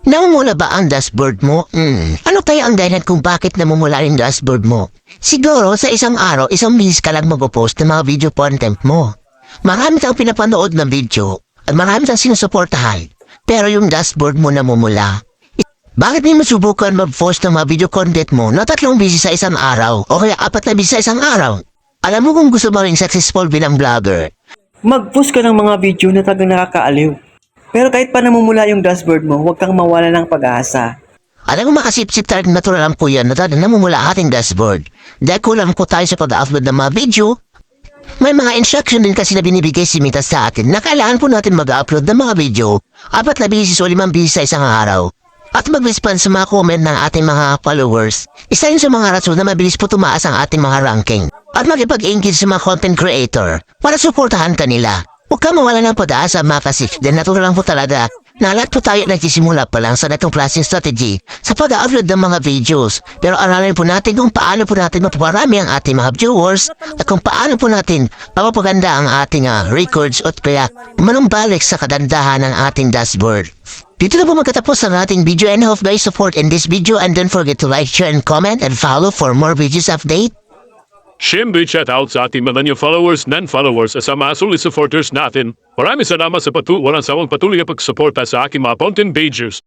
Namumula ba ang dashboard mo? Ano kaya ang dahilan kung bakit namumula yung dashboard mo? Siguro sa isang araw, isang bilis ka lang mag-post ng mga video content mo. Marami kang pinapanood ng video at marami kang sinusuportahan. Pero yung dashboard mo namumula. Bakit di mo subukan mag-post ng mga video content mo na 3 busy sa isang araw o kaya 4 na busy sa isang araw? Alam mo kung gusto mo rin successful bilang vlogger. Mag-post ka ng mga video na talagang nakakaaliw. Pero kahit pa namumula yung dashboard mo, huwag kang mawala ng pag-asa. Alam mo makasip-sip talagang natural lang po yan na talagang namumula ating dashboard. Dahil kulang po tayo sa pag-upload ng mga video. May mga instruction din kasi na binibigay si Mita sa atin na kailangan po natin mag-upload ng mga video 4 na bisis o 5 bisis sa isang araw. At mag-respond sa mga comment ng ating mga followers. Isa yun sa mga rason na mabilis po tumaas ang ating mga ranking. At makipag-engage sa mga content creator para suportahan kanila. Huwag ka mawala ng pag-aasa mga kasif, dahil natural lang po talaga na lahat po tayo nagsisimula pa lang sa natong klaseng strategy sa pag-upload ng mga videos. Pero aralin po natin kung paano po natin mapaparami ang ating mga viewers at kung paano po natin mapapaganda ang ating records at kaya manumbalik sa kagandahan ng ating dashboard. Dito na po magkatapos ang ating video and hope guys support in this video and don't forget to like, share, and comment and follow for more videos update. Siyempre, shout out sa ating mga new followers, non-followers, at sa mga solid supporters natin. Maraming salamat sa walang sawang patuloy na pagsuporta sa aking mga content pages.